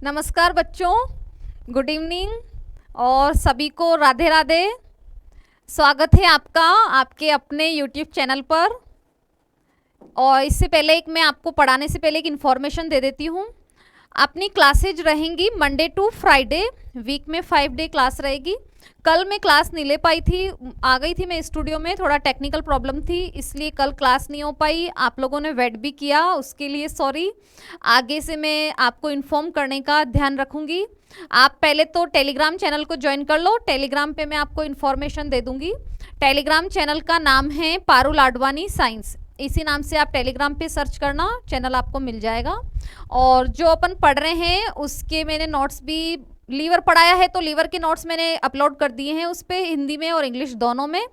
नमस्कार बच्चों, good evening और सभी को राधे राधे। स्वागत है आपका आपके अपने यूट्यूब चैनल पर। और इससे पहले मैं आपको पढ़ाने से पहले एक इन्फॉर्मेशन दे देती हूँ। अपनी क्लासेज रहेंगी मंडे टू फ्राइडे, वीक में 5 डे क्लास रहेगी। कल मैं क्लास नहीं ले पाई थी, आ गई थी मैं स्टूडियो में, थोड़ा टेक्निकल प्रॉब्लम थी इसलिए कल क्लास नहीं हो पाई। आप लोगों ने वेट भी किया, उसके लिए सॉरी। आगे से मैं आपको इन्फॉर्म करने का ध्यान रखूंगी। आप पहले तो टेलीग्राम चैनल को ज्वाइन कर लो, टेलीग्राम पे मैं आपको इन्फॉर्मेशन दे दूंगी। टेलीग्राम चैनल का नाम है पारुल आडवाणी साइंस, इसी नाम से आप टेलीग्राम पे सर्च करना, चैनल आपको मिल जाएगा। और जो अपन पढ़ रहे हैं उसके मैंने नोट्स भी, लीवर पढ़ाया है तो लीवर के नोट्स मैंने अपलोड कर दिए हैं उस पर, हिंदी में और इंग्लिश दोनों में।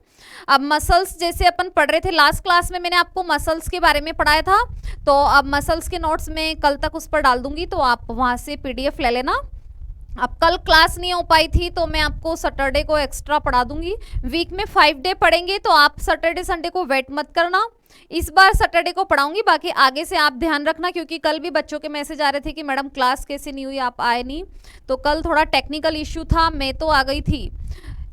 अब मसल्स जैसे अपन पढ़ रहे थे लास्ट क्लास में, मैंने आपको मसल्स के बारे में पढ़ाया था, तो अब मसल्स के नोट्स मैं कल तक उस पर डाल दूंगी, तो आप वहाँ से PDF ले लेना। अब कल क्लास नहीं हो पाई थी तो मैं आपको सैटरडे को एक्स्ट्रा पढ़ा दूंगी। वीक में 5 डे पढ़ेंगे तो आप सैटरडे संडे को वेट मत करना। इस बार सैटरडे को पढ़ाऊंगी, बाकी आगे से आप ध्यान रखना, क्योंकि कल भी बच्चों के मैसेज आ रहे थे कि मैडम क्लास कैसे नहीं हुई, आप आए नहीं। तो कल थोड़ा टेक्निकल इश्यू था, मैं तो आ गई थी,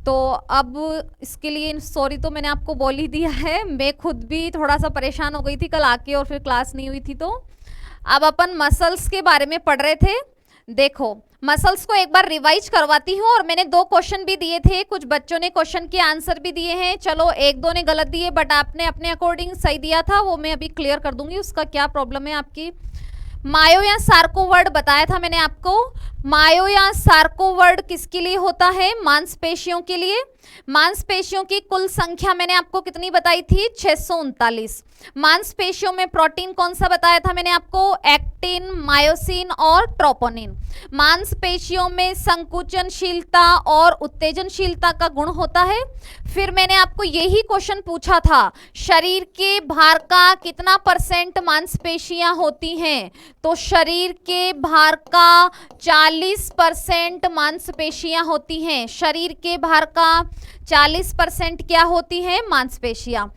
तो अब इसके लिए सॉरी तो मैंने आपको बोल ही दिया है। मैं खुद भी थोड़ा सा परेशान हो गई थी कल आके और फिर क्लास नहीं हुई थी। तो अब अपन मसल्स के बारे में पढ़ रहे थे। देखो, मसल्स को एक बार रिवाइज करवाती हूँ, और मैंने 2 क्वेश्चन भी दिए थे, कुछ बच्चों ने क्वेश्चन के आंसर भी दिए हैं। चलो 1-2 ने गलत दिए, बट आपने अपने अकॉर्डिंग सही दिया था, वो मैं अभी क्लियर कर दूंगी उसका क्या प्रॉब्लम है आपकी। मायो या सार्को वर्ड बताया था मैंने आपको। मायो या सार्को वर्ड किसके लिए होता है? मांसपेशियों के लिए। मांसपेशियों की कुल संख्या मैंने आपको कितनी बताई थी? 639। मांसपेशियों में प्रोटीन कौन सा बताया था मैंने आपको? एक्टिन, मायोसिन और ट्रोपोनिन। मांसपेशियों में संकुचनशीलता और उत्तेजनशीलता का गुण होता है। फिर मैंने आपको यही क्वेश्चन पूछा था, शरीर के भार का कितना % मांसपेशियां होती हैं? तो शरीर के भार का 40% मांसपेशियां होती हैं। शरीर के भार का 40% क्या होती हैं? मांसपेशियां।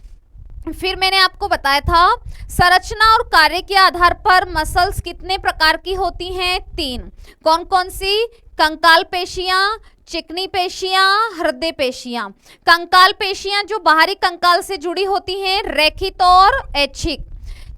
फिर मैंने आपको बताया था संरचना और कार्य के आधार पर मसल्स कितने प्रकार की होती हैं? 3। कौन कौन सी? कंकाल पेशियां, चिकनी पेशियां, हृदय पेशियां। कंकाल पेशियां जो बाहरी कंकाल से जुड़ी होती हैं, रेखित और ऐच्छिक।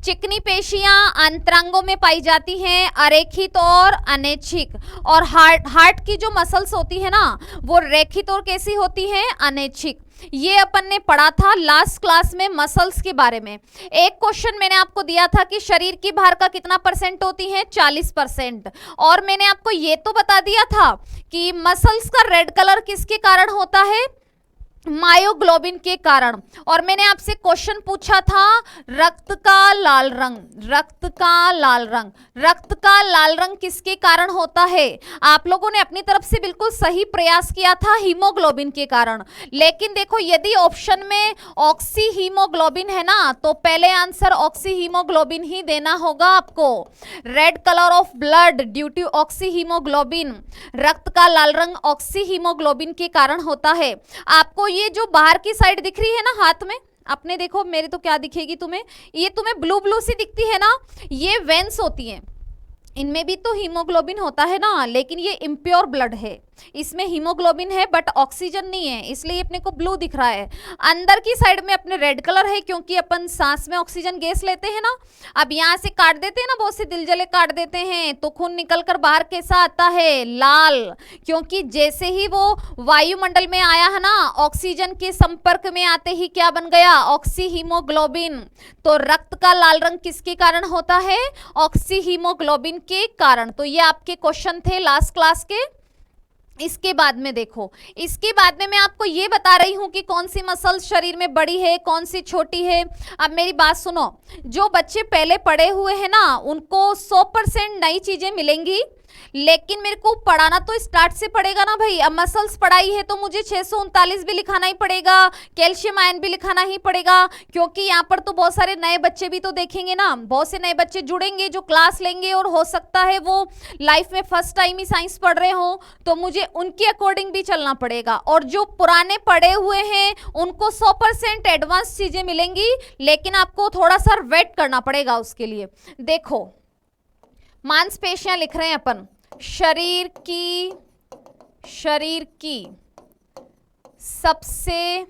चिकनी पेशियां अंतरांगों में पाई जाती हैं, अरेखित और अनैच्छिक। और हार्ट की जो मसल्स होती है ना, वो रेखित और कैसी होती है? अनैच्छिक। ये अपन ने पढ़ा था लास्ट क्लास में मसल्स के बारे में। एक क्वेश्चन मैंने आपको दिया था कि शरीर की भार का कितना % होती है? 40%। और मैंने आपको ये तो बता दिया था कि मसल्स का रेड कलर किसके कारण होता है? मायोग्लोबिन के कारण। और मैंने आपसे क्वेश्चन पूछा था रक्त का लाल रंग, रक्त का लाल रंग, रक्त का लाल रंग किसके कारण होता है? आप लोगों ने अपनी तरफ से बिल्कुल सही प्रयास किया था, हीमोग्लोबिन के कारण। लेकिन देखो, यदि ऑप्शन में ऑक्सी हीमोग्लोबिन है ना, तो पहले आंसर ऑक्सी हीमोग्लोबिन ही देना होगा आपको। Red colour of blood due to oxyhaemoglobin, रक्त का लाल रंग ऑक्सी हीमोग्लोबिन के कारण होता है। आपको ये जो बाहर की साइड दिख रही है ना हाथ में, अपने देखो, मेरे तो क्या दिखेगी तुम्हें, ये तुम्हें ब्लू ब्लू सी दिखती है ना, ये वेन्स होती हैं। इनमें भी तो हीमोग्लोबिन होता है ना, लेकिन ये इम्प्योर ब्लड है, इसमें हीमोग्लोबिन है बट ऑक्सीजन नहीं है, इसलिए अपने को ब्लू दिख रहा है। अंदर की साइड में अपने रेड कलर है, क्योंकि अपन सांस में ऑक्सीजन गैस लेते हैं ना। अब यहाँ से काट देते हैं ना, बहुत से दिलजले काट देते हैं, तो खून निकलकर बाहर कैसा आता है? लाल। क्योंकि जैसे ही वो वायुमंडल में आया है ना, ऑक्सीजन के संपर्क में आते ही क्या बन गया? Oxy haemoglobin. तो रक्त का लाल रंग किसके कारण होता है? ऑक्सी हीमोग्लोबिन के कारण। तो ये आपके क्वेश्चन थे लास्ट क्लास के। इसके बाद में देखो, इसके बाद में मैं आपको ये बता रही हूं कि कौन सी मसल शरीर में बड़ी है, कौन सी छोटी है। अब मेरी बात सुनो, जो बच्चे पहले पढ़े हुए हैं ना, उनको 100% नई चीजें मिलेंगी, लेकिन मेरे को पढ़ाना तो स्टार्ट से पड़ेगा ना भाई। अब मसल्स पढ़ाई है तो मुझे 639 भी लिखाना ही पड़ेगा, कैल्शियम आयन भी लिखाना ही पड़ेगा, क्योंकि यहाँ पर तो बहुत सारे नए बच्चे भी तो देखेंगे ना, बहुत से नए बच्चे जुड़ेंगे जो क्लास लेंगे, और हो सकता है वो लाइफ में फर्स्ट टाइम ही साइंस पढ़ रहे हो, तो मुझे उनके अकॉर्डिंग भी चलना पड़ेगा। और जो पुराने पढ़े हुए हैं उनको 100% एडवांस चीजें मिलेंगी, लेकिन आपको थोड़ा सा वेट करना पड़ेगा उसके लिए। देखो, मांसपेशियां लिख रहे हैं अपन, शरीर की सबसे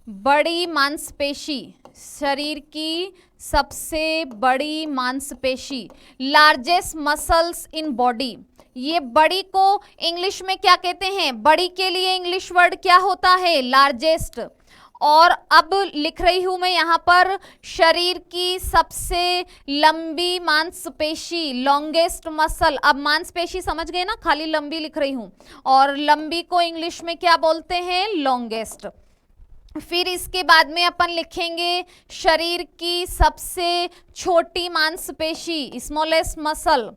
बड़ी मांसपेशी, शरीर की सबसे बड़ी मांसपेशी, लार्जेस्ट मसल्स इन बॉडी। ये बड़ी को इंग्लिश में क्या कहते हैं? बड़ी के लिए इंग्लिश वर्ड क्या होता है? लार्जेस्ट। और अब लिख रही हूं मैं यहां पर शरीर की सबसे लंबी मांसपेशी, लॉन्गेस्ट मसल। अब मांसपेशी समझ गए ना, खाली लंबी लिख रही हूं, और लंबी को इंग्लिश में क्या बोलते हैं? लॉन्गेस्ट। फिर इसके बाद में अपन लिखेंगे शरीर की सबसे छोटी मांसपेशी, स्मॉलेस्ट मसल।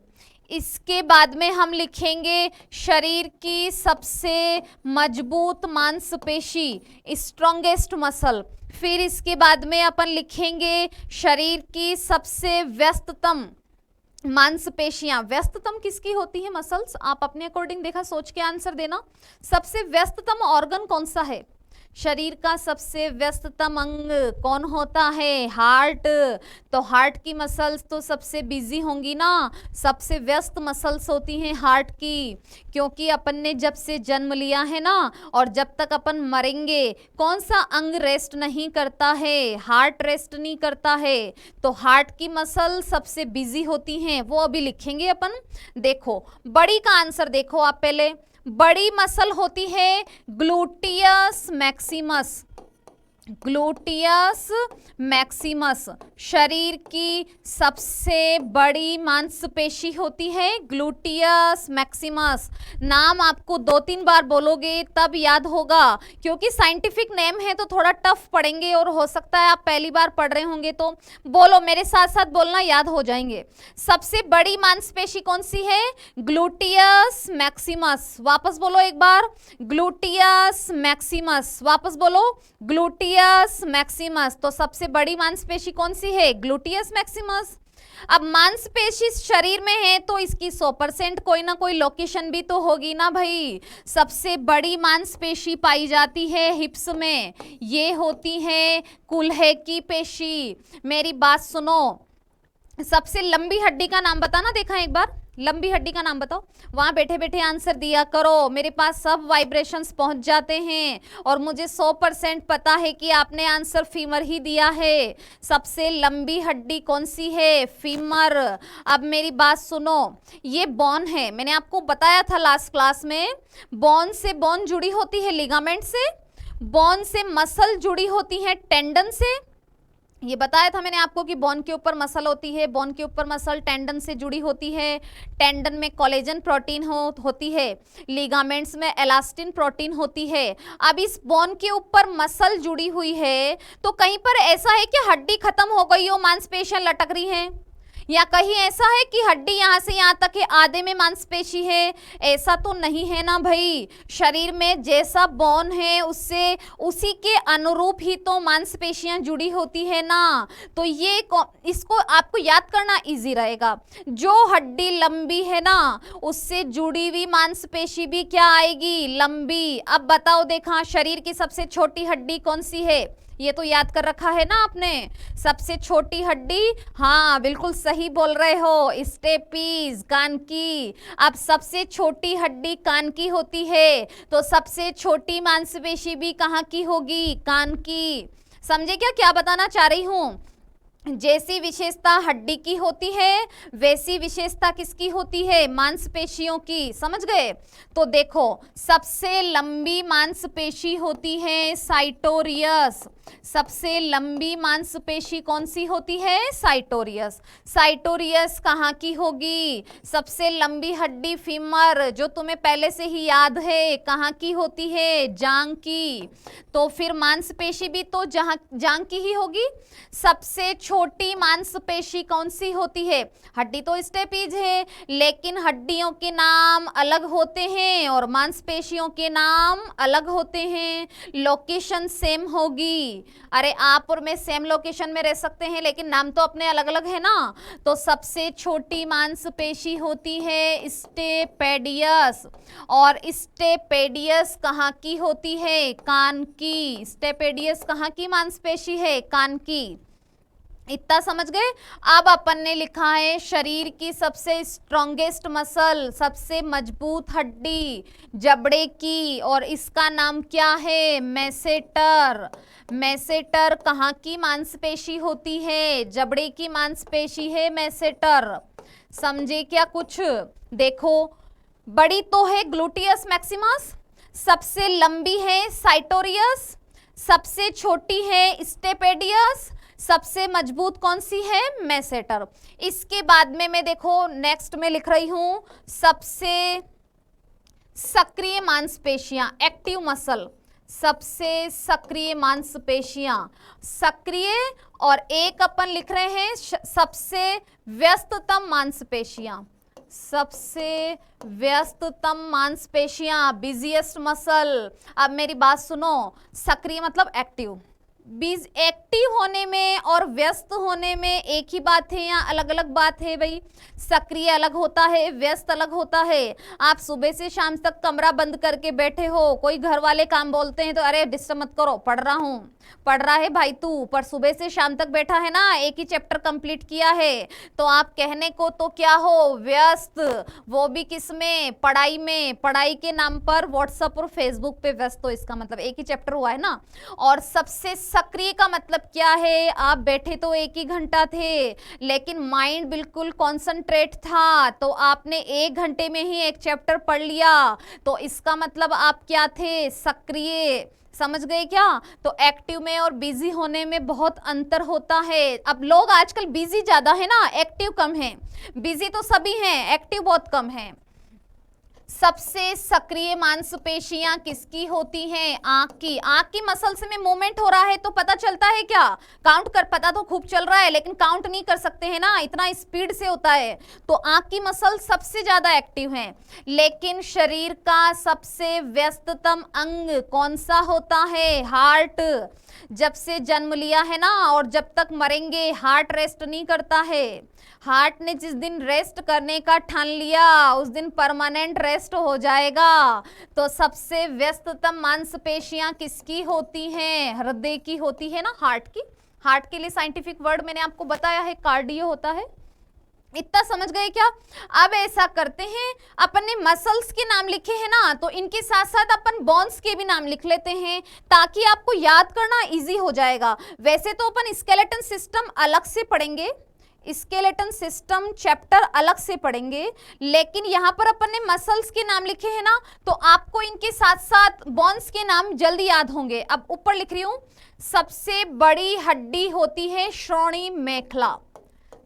इसके बाद में हम लिखेंगे शरीर की सबसे मजबूत मांसपेशी, स्ट्रॉन्गेस्ट मसल। फिर इसके बाद में अपन लिखेंगे शरीर की सबसे व्यस्ततम मांसपेशियां। व्यस्ततम किसकी होती है मसल्स? आप अपने अकॉर्डिंग देखा, सोच के आंसर देना। सबसे व्यस्ततम ऑर्गन कौन सा है? शरीर का सबसे व्यस्ततम अंग कौन होता है? हार्ट। तो हार्ट की मसल्स तो सबसे बिजी होंगी ना, सबसे व्यस्त मसल्स होती हैं हार्ट की, क्योंकि अपन ने जब से जन्म लिया है ना, और जब तक अपन मरेंगे, कौन सा अंग रेस्ट नहीं करता है? हार्ट रेस्ट नहीं करता है। तो हार्ट की मसल सबसे बिजी होती हैं, वो अभी लिखेंगे अपन। देखो बड़ी का आंसर देखो आप पहले। बड़ी मसल होती है ग्लूटियस मैक्सिमस, ग्लूटियस मैक्सिमस शरीर की सबसे बड़ी मांसपेशी होती है ग्लूटियस मैक्सिमस। नाम आपको 2-3 बार बोलोगे तब याद होगा, क्योंकि साइंटिफिक नेम है तो थोड़ा टफ पढ़ेंगे, और हो सकता है आप पहली बार पढ़ रहे होंगे, तो बोलो मेरे साथ साथ बोलना, याद हो जाएंगे। सबसे बड़ी मांसपेशी कौन सी है? Gluteus Maximus. वापस बोलो एक बार, ग्लूटियस मैक्सिमस। वापस बोलो, ग्लूटियस मैक्सिमस। तो सबसे बड़ी मांसपेशी कौन सी है? Gluteus Maximus. अब मांसपेशी शरीर में है तो इसकी 100% कोई ना कोई लोकेशन भी तो होगी ना भाई। सबसे बड़ी मांसपेशी पाई जाती है हिप्स में, ये होती है कूल्हे की पेशी। मेरी बात सुनो, सबसे लंबी हड्डी का नाम बताना, देखा एक बार, लंबी हड्डी का नाम बताओ। वहां बैठे बैठे आंसर दिया करो, मेरे पास सब वाइब्रेशंस पहुंच जाते हैं, और मुझे 100% पता है कि आपने आंसर फीमर ही दिया है। सबसे लंबी हड्डी कौन सी है? फीमर। अब मेरी बात सुनो, ये बोन है, मैंने आपको बताया था लास्ट क्लास में, बोन से बोन जुड़ी होती है लिगामेंट से, बोन से मसल जुड़ी होती है टेंडन से। ये बताया था मैंने आपको कि बोन के ऊपर मसल होती है, बोन के ऊपर मसल टेंडन से जुड़ी होती है, टेंडन में कोलेजन प्रोटीन होती है, लिगामेंट्स में एलास्टिन प्रोटीन होती है। अब इस बोन के ऊपर मसल जुड़ी हुई है, तो कहीं पर ऐसा है कि हड्डी खत्म हो गई हो, मांसपेशियां लटक रही हैं, या कहीं ऐसा है कि हड्डी यहाँ से यहाँ तक है, आधे में मांसपेशी है? ऐसा तो नहीं है ना भाई। शरीर में जैसा बोन है उससे उसी के अनुरूप ही तो मांसपेशियां जुड़ी होती है ना। तो ये इसको आपको याद करना इजी रहेगा। जो हड्डी लंबी है ना, उससे जुड़ी हुई मांसपेशी भी क्या आएगी? लंबी। अब बताओ देखा, शरीर की सबसे छोटी हड्डी कौन सी है? ये तो याद कर रखा है ना आपने। सबसे छोटी हड्डी, हाँ बिल्कुल सही बोल रहे हो, स्टेपीज, कान की। अब सबसे छोटी हड्डी कान की होती है, तो सबसे छोटी मांसपेशी भी कहाँ की होगी? कान की। समझे क्या बताना चाह रही हूँ? जैसी विशेषता हड्डी की होती है, वैसी विशेषता किसकी होती है? मांसपेशियों की। समझ गए? तो देखो, सबसे लंबी मांसपेशी होती है साइटोरियस। सबसे लंबी मांसपेशी कौन सी होती है? साइटोरियस। साइटोरियस कहाँ की होगी? सबसे लंबी हड्डी फीमर, जो तुम्हें पहले से ही याद है, कहाँ की होती है? जांग की। तो फिर मांसपेशी भी तो जांग की ही होगी। सबसे छोटी मांसपेशी कौन सी होती है? हड्डी तो स्टेपीज है, लेकिन हड्डियों के नाम अलग होते हैं और मांसपेशियों के नाम अलग होते हैं। लोकेशन सेम होगी। अरे आप और मैं सेम लोकेशन में रह सकते हैं, लेकिन नाम तो अपने अलग अलग है ना। तो सबसे छोटी मांसपेशी होती है स्टेपेडियस, और स्टेपेडियस कहाँ की होती है? कान की। स्टेपेडियस कहाँ की मांसपेशी है? कान की। इतना समझ गए। अब अपन ने लिखा है शरीर की सबसे स्ट्रॉन्गेस्ट मसल, सबसे मजबूत हड्डी जबड़े की, और इसका नाम क्या है? मैसेटर। मैसेटर कहाँ की मांसपेशी होती है? जबड़े की मांसपेशी है मैसेटर। समझे क्या कुछ? देखो, बड़ी तो है ग्लूटियस मैक्सिमस, सबसे लंबी है साइटोरियस, सबसे छोटी है स्टेपेडियस, सबसे मजबूत कौन सी है? मैसेटर। इसके बाद में मैं देखो नेक्स्ट में लिख रही हूं सबसे सक्रिय मांसपेशियां, एक्टिव मसल, सबसे सक्रिय मांसपेशियां, सक्रिय, और एक अपन लिख रहे हैं सबसे व्यस्ततम मांसपेशियां, सबसे व्यस्ततम मांसपेशियां, बिजिएस्ट मसल। अब मेरी बात सुनो, सक्रिय मतलब एक्टिव, बीज एक्टिव होने में और व्यस्त होने में एक ही बात है या अलग अलग बात है भाई? सक्रिय अलग होता है, व्यस्त अलग होता है। आप सुबह से शाम तक कमरा बंद करके बैठे हो, कोई घर वाले काम बोलते हैं तो अरे डिस्टर्ब मत करो, पढ़ रहा हूं, पढ़ रहा है भाई तू, पर सुबह से शाम तक बैठा है ना, एक ही चैप्टर कंप्लीट किया है, तो आप कहने को तो क्या हो? व्यस्त। वो भी किसमें? पढ़ाई में। पढ़ाई के नाम पर व्हाट्सएप और फेसबुक पे व्यस्त हो, इसका मतलब एक ही चैप्टर हुआ है ना। और सबसे सक्रिय का मतलब क्या है? आप बैठे तो एक ही घंटा थे, लेकिन माइंड बिल्कुल कॉन्सेंट्रेट था, तो आपने 1 घंटे में ही एक चैप्टर पढ़ लिया, तो इसका मतलब आप क्या थे? सक्रिय। समझ गए क्या? तो एक्टिव में और बिजी होने में बहुत अंतर होता है। अब लोग आजकल बिजी ज्यादा है ना, एक्टिव कम है। बिजी तो सभी हैं, एक्टिव बहुत कम है। सबसे सक्रिय मांसपेशियां किसकी होती हैं? आंख की। आंख की मसल्स में मूवमेंट हो रहा है तो पता चलता है क्या? काउंट कर, पता तो खूब चल रहा है लेकिन काउंट नहीं कर सकते हैं ना, इतना स्पीड से होता है, तो आंख की मसल सबसे ज्यादा एक्टिव है। लेकिन शरीर का सबसे व्यस्ततम अंग कौन सा होता है? हार्ट। जब से जन्म लिया है ना और जब तक मरेंगे हार्ट रेस्ट नहीं करता है। हार्ट ने जिस दिन रेस्ट करने का ठान लिया उस दिन परमानेंट रेस्ट हो जाएगा। तो सबसे व्यस्ततम मांसपेशियां किसकी होती हैं? हृदय की होती है ना, हार्ट की। हार्ट के लिए साइंटिफिक वर्ड मैंने आपको बताया है, कार्डियो होता है। इतना समझ गए क्या? अब ऐसा करते हैं, अपन ने मसल्स के नाम लिखे हैं ना, तो इनके साथ साथ अपन बोन्स के भी नाम लिख लेते हैं ताकि आपको याद करना इजी हो जाएगा। वैसे तो अपन स्केलेटन सिस्टम अलग से पढ़ेंगे, स्केलेटन सिस्टम चैप्टर अलग से पढ़ेंगे, लेकिन यहां पर अपन ने मसल्स के नाम लिखे हैं ना, तो आपको इनके साथ साथ बोन्स के नाम जल्दी याद होंगे। अब ऊपर लिख रही हूं, सबसे बड़ी हड्डी होती है श्रोणि मेखला।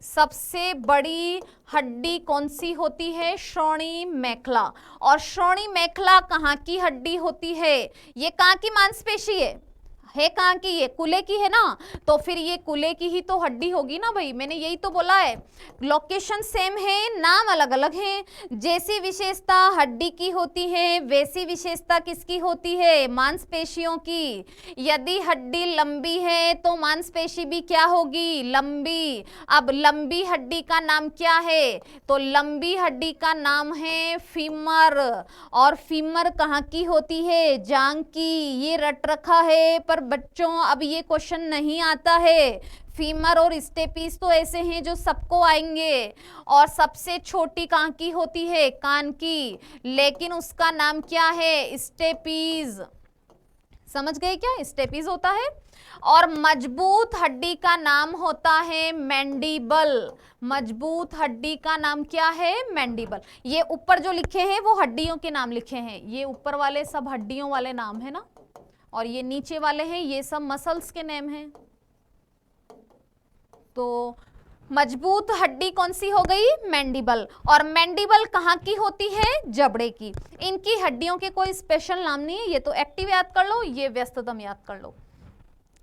सबसे बड़ी हड्डी कौन सी होती है? श्रोणि मेखला। और श्रोणि मेखला कहाँ की हड्डी होती है? ये कहाँ की मांसपेशी है कहाँ की? ये कूल्हे की है ना, तो फिर ये कूल्हे की ही तो हड्डी होगी ना भाई, मैंने यही तो बोला है। लोकेशन सेम है, नाम अलग अलग है। जैसी विशेषता हड्डी की होती है वैसी विशेषता किसकी होती है? मांसपेशियों की। यदि हड्डी लंबी है तो मांसपेशी भी क्या होगी? लंबी। अब लंबी हड्डी का नाम क्या है? तो लंबी हड्डी का नाम है फीमर। और फीमर कहाँ की होती है? जांघ की। ये रट रखा है, पर बच्चों अब ये क्वेश्चन नहीं आता है। फीमर और स्टेपीज तो ऐसे हैं जो सबको आएंगे। और सबसे छोटी कहाँ की होती है? कान की, लेकिन उसका नाम क्या है? स्टेपीज। समझ गए क्या? स्टेपीज होता है। और मजबूत हड्डी का नाम होता है मैंडिबल। मजबूत हड्डी का नाम क्या है? मैंडिबल। ये ऊपर जो लिखे हैं वो हड्डियों के नाम लिखे हैं, ये ऊपर वाले सब हड्डियों वाले नाम है ना, और ये नीचे वाले हैं ये सब मसल्स के नेम हैं। तो मजबूत हड्डी कौन सी हो गई? मैंडिबल। और मैंडिबल कहाँ की होती है? जबड़े की। इनकी हड्डियों के कोई स्पेशल नाम नहीं है, ये तो एक्टिव याद कर लो, ये व्यस्ततम याद कर लो।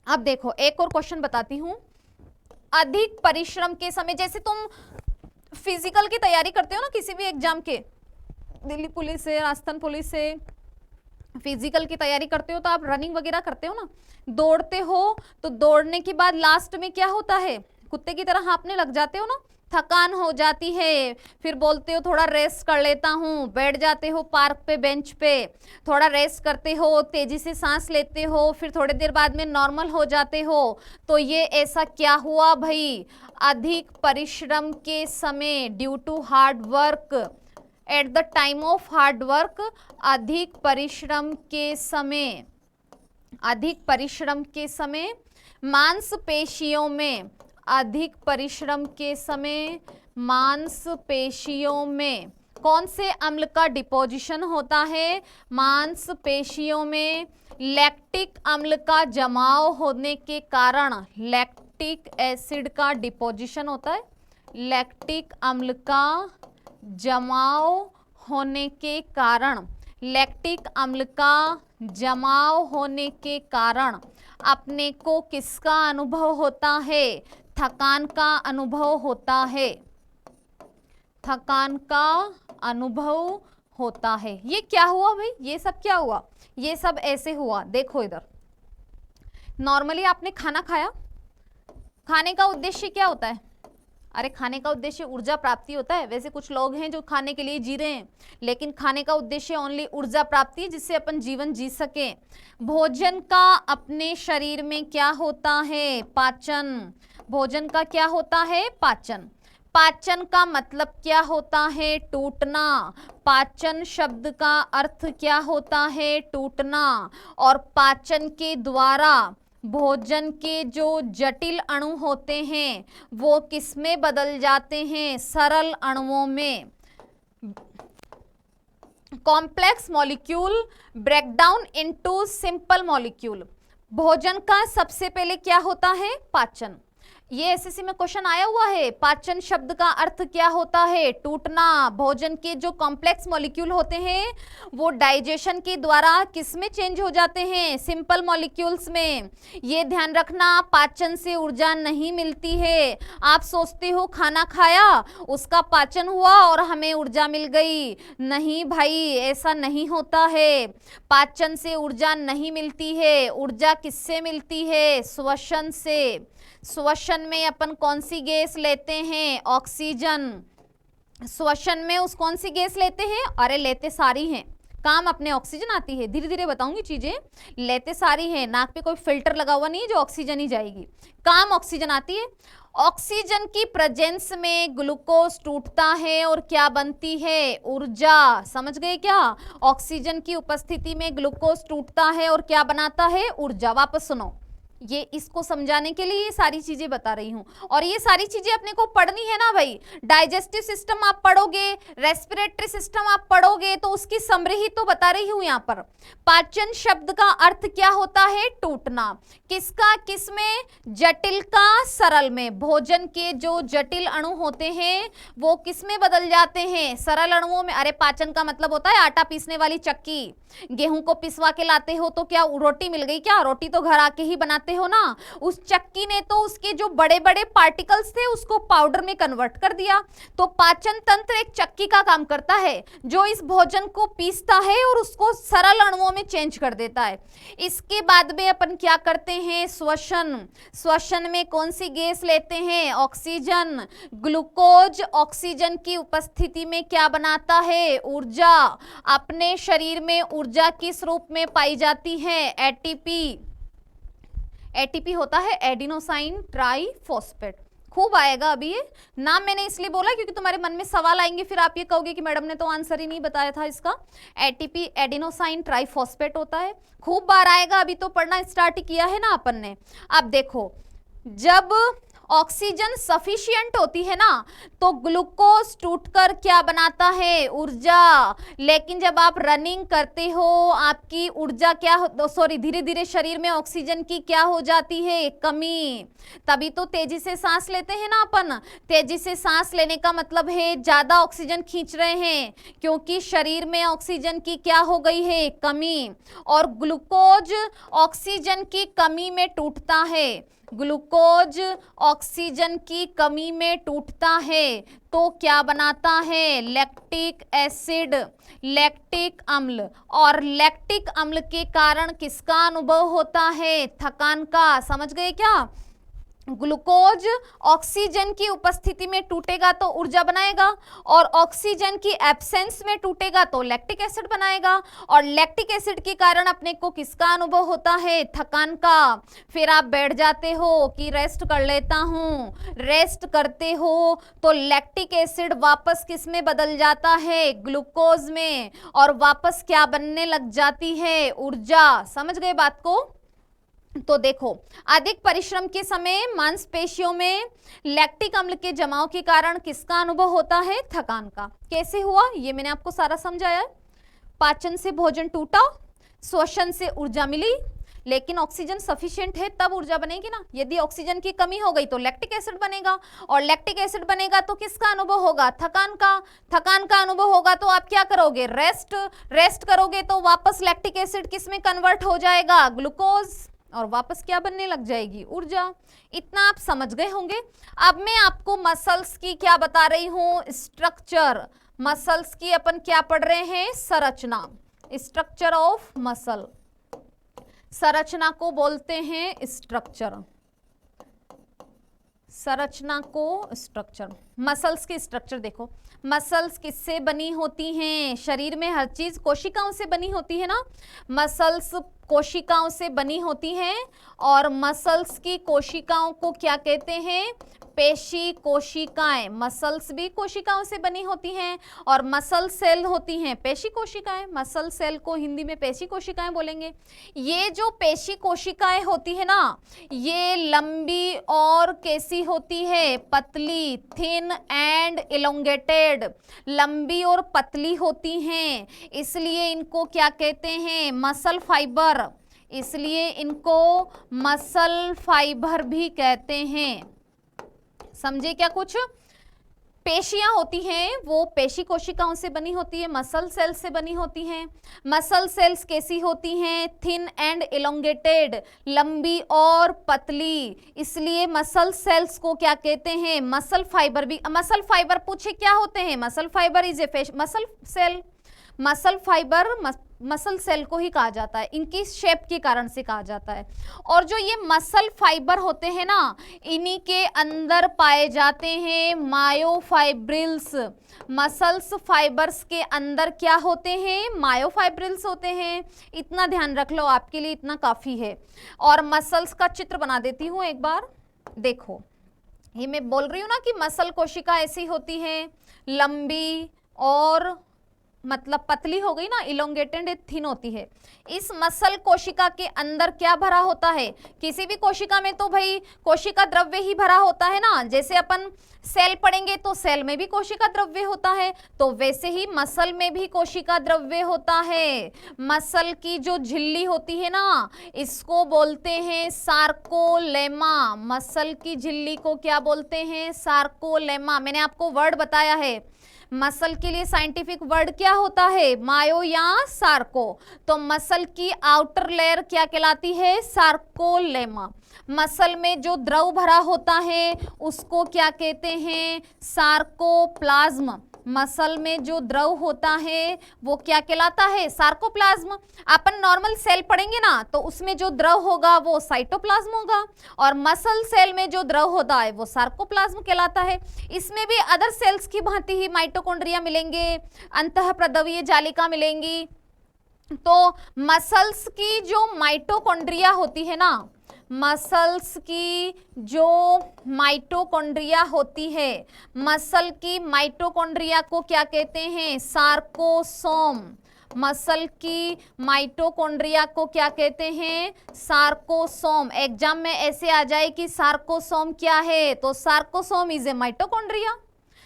अब देखो एक और क्वेश्चन बताती हूं। अधिक परिश्रम के समय, जैसे तुम फिजिकल की तैयारी करते हो ना किसी भी एग्जाम के, दिल्ली पुलिस से, राजस्थान पुलिस से, फिजिकल की तैयारी करते हो तो आप रनिंग वगैरह करते हो ना, दौड़ते हो, तो दौड़ने के बाद लास्ट में क्या होता है? कुत्ते की तरह हाँफने लग जाते हो ना, थकान हो जाती है, फिर बोलते हो थोड़ा रेस्ट कर लेता हूँ, बैठ जाते हो पार्क पे बेंच पे, थोड़ा रेस्ट करते हो, तेजी से सांस लेते हो, फिर थोड़ी देर बाद में नॉर्मल हो जाते हो। तो ये ऐसा क्या हुआ भाई? अधिक परिश्रम के समय, due to hard work, at the time of hard work, अधिक परिश्रम के समय, अधिक परिश्रम के समय मांसपेशियों में, अधिक परिश्रम के समय मांसपेशियों में कौन से अम्ल का डिपोजिशन होता है? मांसपेशियों में लैक्टिक अम्ल का जमाव होने के कारण लैक्टिक एसिड का डिपोजिशन होता है। लैक्टिक अम्ल का जमाव होने के कारण, लैक्टिक अम्ल का जमाव होने के कारण अपने को किसका अनुभव होता है? थकान का अनुभव होता है, थकान का अनुभव होता है। ये क्या हुआ भाई? ये सब क्या हुआ? ये सब ऐसे हुआ, देखो इधर। नॉर्मली आपने खाना खाया, खाने का उद्देश्य क्या होता है? अरे खाने का उद्देश्य ऊर्जा प्राप्ति होता है। वैसे कुछ लोग हैं जो खाने के लिए जी रहे हैं, लेकिन खाने का उद्देश्य ओनली ऊर्जा प्राप्ति है, जिससे अपन जीवन जी सके। भोजन का अपने शरीर में क्या होता है? पाचन। भोजन का क्या होता है? पाचन। पाचन का मतलब क्या होता है? टूटना। पाचन शब्द का अर्थ क्या होता है? टूटना। और पाचन के द्वारा भोजन के जो जटिल अणु होते हैं वो किसमें बदल जाते हैं? सरल अणुओं में। Complex molecule break down into simple molecule. भोजन का सबसे पहले क्या होता है? पाचन। ये एसएससी में क्वेश्चन आया हुआ है। पाचन शब्द का अर्थ क्या होता है? टूटना। भोजन के जो कॉम्प्लेक्स मॉलिक्यूल होते हैं वो डाइजेशन के द्वारा किस में चेंज हो जाते हैं? सिंपल मॉलिक्यूल्स में। ये ध्यान रखना, पाचन से ऊर्जा नहीं मिलती है। आप सोचते हो खाना खाया, उसका पाचन हुआ और हमें ऊर्जा मिल गई। नहीं भाई, ऐसा नहीं होता है। पाचन से ऊर्जा नहीं मिलती है। ऊर्जा किससे मिलती है? श्वसन से। श्वसन में अपन कौन सी गैस लेते हैं? ऑक्सीजन। श्वसन में उस कौन सी गैस लेते हैं? अरे लेते सारी हैं, काम अपने ऑक्सीजन आती है। धीरे धीरे बताऊंगी चीजें। लेते सारी हैं, नाक पे कोई फिल्टर लगा हुआ नहीं है जो ऑक्सीजन ही जाएगी, काम ऑक्सीजन आती है। ऑक्सीजन की प्रेजेंस में ग्लूकोज टूटता है और क्या बनती है? ऊर्जा। समझ गए क्या? ऑक्सीजन की उपस्थिति में ग्लूकोज टूटता है और क्या बनाता है? ऊर्जा। वापस सुनो, ये इसको समझाने के लिए ये सारी चीजें बता रही हूं। और ये सारी चीजें अपने को पढ़नी है ना भाई। डाइजेस्टिव सिस्टम आप पढ़ोगे, रेस्पिरेटरी सिस्टम आप पढ़ोगे, तो उसकी समरी ही तो बता रही हूं यहाँ पर। पाचन शब्द का अर्थ क्या होता है? टूटना। किसका? किसमें? जटिल का सरल में। भोजन के जो जटिल अणु होते हैं वो किसमें बदल जाते हैं? सरल अणुओं में। अरे पाचन का मतलब होता है आटा पीसने वाली चक्की। गेहूं को पिसवा के लाते हो तो क्या रोटी मिल गई क्या? रोटी तो घर आके ही बनाते हो ना। उस चक्की ने तो उसके जो बड़े बड़े पार्टिकल्स थे उसको पाउडर में कन्वर्ट कर दिया। तो पाचन तंत्र एक चक्की का काम करता है जो इस भोजन को पीसता है और उसको सरल अणुओं में चेंज कर देता है। इसके बाद में अपन क्या करते हैं? श्वसन। श्वसन में कौन सी गैस लेते हैं? ऑक्सीजन। ग्लूकोज ऑक्सीजन की उपस्थिति में क्या बनाता है? ऊर्जा। अपने शरीर में ऊर्जा किस रूप में पाई जाती है? एटीपी। एटीपी होता है एडिनोसाइन ट्राइफॉस्फेट। खूब आएगा अभी ये नाम, मैंने इसलिए बोला क्योंकि तुम्हारे मन में सवाल आएंगे, फिर आप ये कहोगे कि मैडम ने तो आंसर ही नहीं बताया था इसका। एटीपी एडिनोसाइन ट्राइफॉस्फेट होता है, खूब बार आएगा, अभी तो पढ़ना स्टार्ट किया है ना अपन ने। अब देखो, जब ऑक्सीजन सफिशिएंट होती है ना तो ग्लूकोज टूटकर क्या बनाता है? ऊर्जा। लेकिन जब आप रनिंग करते हो आपकी ऊर्जा क्या धीरे धीरे शरीर में ऑक्सीजन की क्या हो जाती है? कमी। तभी तो तेजी से सांस लेते हैं ना अपन। तेजी से सांस लेने का मतलब है ज्यादा ऑक्सीजन खींच रहे हैं, क्योंकि शरीर में ऑक्सीजन की क्या हो गई है? कमी। और ग्लूकोज ऑक्सीजन की कमी में टूटता है। ग्लूकोज ऑक्सीजन की कमी में टूटता है तो क्या बनाता है? लैक्टिक एसिड, लैक्टिक अम्ल। और लैक्टिक अम्ल के कारण किसका अनुभव होता है? थकान का। समझ गए क्या? ग्लूकोज ऑक्सीजन की उपस्थिति में टूटेगा तो ऊर्जा बनाएगा, और ऑक्सीजन की एब्सेंस में टूटेगा तो लैक्टिक एसिड बनाएगा, और लैक्टिक एसिड के कारण अपने को किसका अनुभव होता है? थकान का। फिर आप बैठ जाते हो कि रेस्ट कर लेता हूँ, रेस्ट करते हो तो लैक्टिक एसिड वापस किस में बदल जाता है? ग्लूकोज में, और वापस क्या बनने लग जाती है? ऊर्जा। समझ गए बात को? तो देखो, अधिक परिश्रम के समय मांसपेशियों में लैक्टिक अम्ल के जमाव के कारण किसका अनुभव होता है? थकान का। कैसे हुआ ये मैंने आपको सारा समझाया है। पाचन से भोजन टूटा, श्वसन से ऊर्जा मिली, लेकिन ऑक्सीजन सफिशिएंट है तब ऊर्जा बनेगी ना। यदि ऑक्सीजन की कमी हो गई तो लैक्टिक एसिड बनेगा, और लैक्टिक एसिड बनेगा तो किसका अनुभव होगा? थकान का। थकान का अनुभव होगा तो आप क्या करोगे? रेस्ट करोगे तो वापस लैक्टिक एसिड किस में कन्वर्ट हो जाएगा? ग्लूकोज, और वापस क्या बनने लग जाएगी? ऊर्जा। इतना आप समझ गए होंगे। अब मैं आपको मसल्स की क्या बता रही हूं? स्ट्रक्चर। मसल्स की अपन क्या पढ़ रहे हैं? संरचना। स्ट्रक्चर ऑफ मसल, संरचना को बोलते हैं स्ट्रक्चर। संरचना को स्ट्रक्चर। मसल्स की स्ट्रक्चर देखो, मसल्स किससे बनी होती हैं? शरीर में हर चीज कोशिकाओं से बनी होती है ना। मसल्स कोशिकाओं से बनी होती हैं, और मसल्स की कोशिकाओं को क्या कहते हैं? पेशी कोशिकाएं। मसल्स भी कोशिकाओं से बनी होती हैं, और मसल सेल होती हैं पेशी कोशिकाएं। मसल सेल को हिंदी में पेशी कोशिकाएं बोलेंगे। ये जो पेशी कोशिकाएं होती है ना, ये लंबी और कैसी होती है? पतली, थिन एंड इलोंगेटेड। लंबी और पतली होती हैं, इसलिए इनको क्या कहते हैं? Muscle fibre. इसलिए इनको मसल फाइबर भी कहते हैं। समझे क्या? कुछ पेशियां होती हैं वो पेशी कोशिकाओं से बनी होती है, मसल सेल्स से बनी होती हैं। मसल सेल्स कैसी होती हैं? थिन एंड इलोंगेटेड, लंबी और पतली, इसलिए मसल सेल्स को क्या कहते हैं? मसल फाइबर भी। मसल फाइबर पूछे क्या होते हैं? Muscle fibre is a muscle cell. Muscle fibre muscle cell को ही कहा जाता है, इनकी शेप के कारण से कहा जाता है। और जो ये मसल फाइबर होते हैं ना, इन्हीं के अंदर पाए जाते हैं मायोफाइब्रिल्स। मसल्स फाइबर्स के अंदर क्या होते हैं? मायोफाइब्रिल्स होते हैं। इतना ध्यान रख लो, आपके लिए इतना काफी है। और मसल्स का चित्र बना देती हूं एक बार, देखो। ये मैं बोल रही हूं ना कि मसल कोशिका ऐसी होती है, लंबी और मतलब पतली हो गई ना, इलोंगेटेड थिन होती है। इस मसल कोशिका के अंदर क्या भरा होता है? किसी भी कोशिका में तो भाई कोशिका द्रव्य ही भरा होता है ना। जैसे अपन सेल पढ़ेंगे तो सेल में भी कोशिका द्रव्य होता है, तो वैसे ही मसल में भी कोशिका द्रव्य होता है। मसल की जो झिल्ली होती है ना, इसको बोलते हैं सार्कोलेमा। मसल की झिल्ली को क्या बोलते हैं? सार्कोलेमा। मैंने आपको वर्ड बताया है। मसल के लिए साइंटिफिक वर्ड क्या होता है? मायो या सार्को। तो मसल की आउटर लेयर क्या कहलाती है? सार्कोलेमा। मसल में जो द्रव भरा होता है उसको क्या कहते हैं? सार्कोप्लाज्म। मसल में जो द्रव होता है वो क्या कहलाता है? सार्कोप्लाज्म। अपन नॉर्मल सेल पढ़ेंगे ना तो उसमें जो द्रव होगा वो साइटोप्लाज्म होगा, और मसल सेल में जो द्रव होता है वो सार्कोप्लाज्म कहलाता है। इसमें भी अदर सेल्स की भांति ही माइटोकॉन्ड्रिया मिलेंगे, अंतःप्रद्रवीय जालिका मिलेंगी। तो मसल्स की जो माइटोकॉन्ड्रिया होती है ना, मसल्स की जो माइटोकॉन्ड्रिया होती है, मसल की माइटोकॉन्ड्रिया को क्या कहते हैं? सार्कोसोम। मसल की माइटोकॉन्ड्रिया को क्या कहते हैं? सार्कोसोम। एग्जाम में ऐसे आ जाए कि सार्कोसोम क्या है, तो सार्कोसोम इज ए माइटोकॉन्ड्रिया।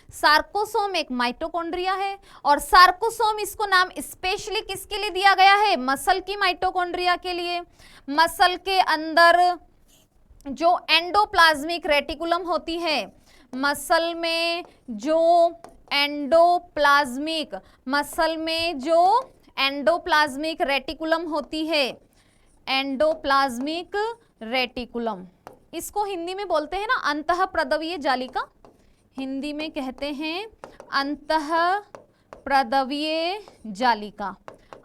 सार्कोसोम एक माइटोकॉन्ड्रिया है, और सार्कोसोम इसको नाम स्पेशली किसके लिए दिया गया है? मसल की माइटोकॉन्ड्रिया के लिए। मसल के अंदर जो एंडोप्लाज्मिक रेटिकुलम होती है, मसल में जो एंडोप्लाज्मिक रेटिकुलम होती है, एंडोप्लाज्मिक रेटिकुलम, इसको हिंदी में बोलते हैं ना अंतःप्रद्रवीय जालिका। हिंदी में कहते हैं अंतःप्रद्रवीय जालिका।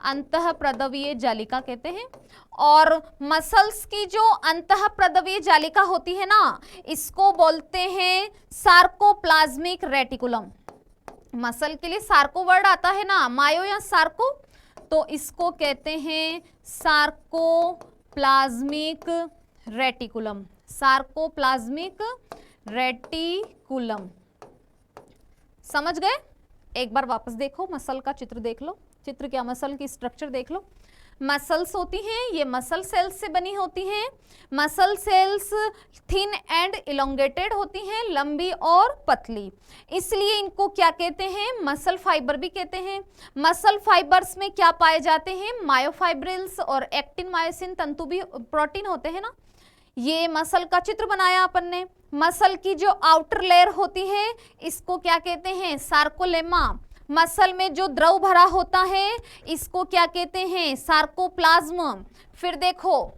अंतःप्रदवीय जालिका कहते हैं। और मसल्स की जो अंतःप्रदवीय जालिका होती है ना, इसको बोलते हैं सार्कोप्लाज्मिक रेटिकुलम। मसल के लिए सार्को वर्ड आता है ना, मायो या सार्को, तो इसको कहते हैं सार्कोप्लाज्मिक रेटिकुलम। सार्कोप्लाज्मिक रेटिकुलम, समझ गए? एक बार वापस देखो, मसल का चित्र देख लो। चित्र क्या, मसल की स्ट्रक्चर देख लो। मसल्स होती हैं, ये मसल सेल्स से बनी होती हैं। Muscle cells thin and elongated होती हैं, लंबी और पतली, इसलिए इनको क्या कहते हैं, मसल फाइबर भी कहते हैं। मसल फाइबर्स में क्या पाए जाते हैं, मायोफाइब्रिल्स और एक्टिन मायोसिन तंतु भी प्रोटीन होते हैं ना। ये मसल का चित्र बनाया अपन ने। मसल की जो आउटर लेयर होती है इसको क्या कहते हैं, सार्कोलेमा। मसल में जो द्रव भरा होता है इसको क्या कहते हैं, सार्कोप्लाज्म। फिर देखो,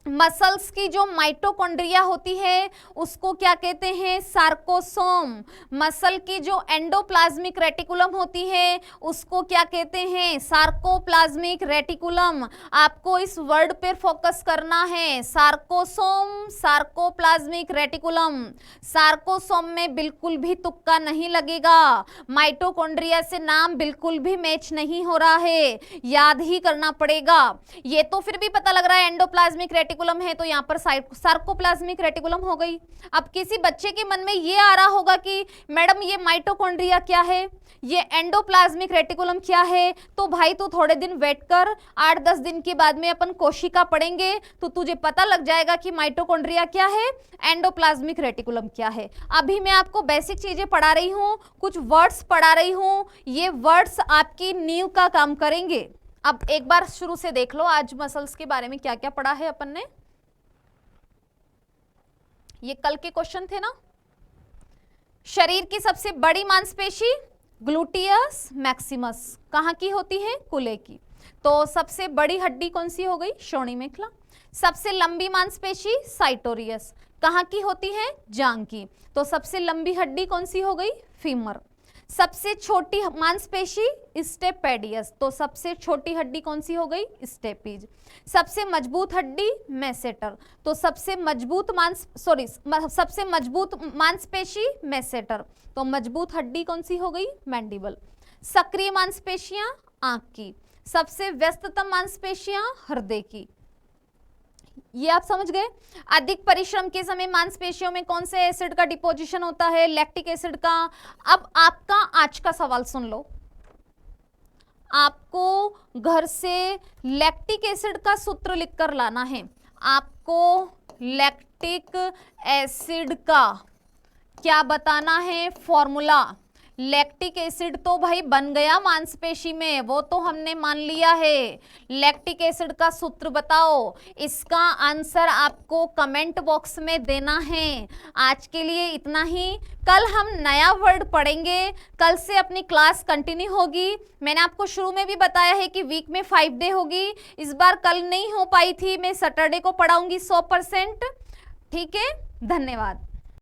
मसल्स की जो माइटोकॉन्ड्रिया होती है उसको क्या कहते हैं, सार्कोसोम। मसल की जो एंडोप्लाज्मिक रेटिकुलम होती है उसको क्या कहते हैं, सार्कोप्लाज्मिक रेटिकुलम। आपको इस वर्ड पर फोकस करना है, सार्कोसोम, सार्कोप्लाज्मिक रेटिकुलम। सार्कोसोम में बिल्कुल भी तुक्का नहीं लगेगा, माइटोकॉन्ड्रिया से नाम बिल्कुल भी मैच नहीं हो रहा है, याद ही करना पड़ेगा। ये तो फिर भी पता लग रहा है एंडोप्लाज्मिक रेटिकुलम है, तो यहाँ पर सार्कोप्लाज्मिक रेटिकुलम हो गई। अब किसी बच्चे के मन में ये आ रहा होगा कि मैडम ये माइटोकॉन्ड्रिया क्या है, ये एंडोप्लाज्मिक रेटिकुलम क्या है, तो भाई तू थोड़े दिन वेट कर, 8-10 दिन के बाद में अपन कोशिका पढ़ेंगे तो तुझे पता लग जाएगा कि माइटोकॉन्ड्रिया क्या है, एंडोप्लाज्मिक रेटिकुलम क्या है। अभी मैं आपको बेसिक चीजें पढ़ा रही हूँ, कुछ वर्ड्स पढ़ा रही हूँ, ये वर्ड्स आपकी नींव का काम करेंगे। अब एक बार शुरू से देख लो, आज मसल्स के बारे में क्या क्या पढ़ा है अपन ने। ये कल के क्वेश्चन थे ना। शरीर की सबसे बड़ी मांसपेशी ग्लूटियस मैक्सिमस कहाँ की होती है, कूल्हे की। तो सबसे बड़ी हड्डी कौन सी हो गई, श्रोणि मेखला। सबसे लंबी मांसपेशी साइटोरियस कहाँ की होती है, जांघ की। तो सबसे लंबी हड्डी कौन सी हो गई, फीमर। सबसे छोटी मांसपेशी स्टेपेडियस, तो सबसे छोटी हड्डी कौन सी हो गई, स्टेपीज। सबसे मजबूत हड्डी मैसेटर, तो सबसे मजबूत मांसपेशी मैसेटर, तो मजबूत हड्डी कौन सी हो गई, मैंडिबल। सक्रिय मांसपेशियां आंख की। सबसे व्यस्ततम मांसपेशियां हृदय की। ये आप समझ गए। अधिक परिश्रम के समय मांसपेशियों में कौन से एसिड का डिपोजिशन होता है, लैक्टिक एसिड का। अब आपका आज का सवाल सुन लो, आपको घर से लैक्टिक एसिड का सूत्र लिखकर लाना है। आपको लैक्टिक एसिड का क्या बताना है, फॉर्मूला। लैक्टिक एसिड तो भाई बन गया मांसपेशी में, वो तो हमने मान लिया है। लैक्टिक एसिड का सूत्र बताओ, इसका आंसर आपको कमेंट बॉक्स में देना है। आज के लिए इतना ही, कल हम नया वर्ड पढ़ेंगे। कल से अपनी क्लास कंटिन्यू होगी। मैंने आपको शुरू में भी बताया है कि वीक में 5 डे होगी। इस बार कल नहीं हो पाई थी, मैं सैटरडे को पढ़ाऊंगी 100%। ठीक है, धन्यवाद।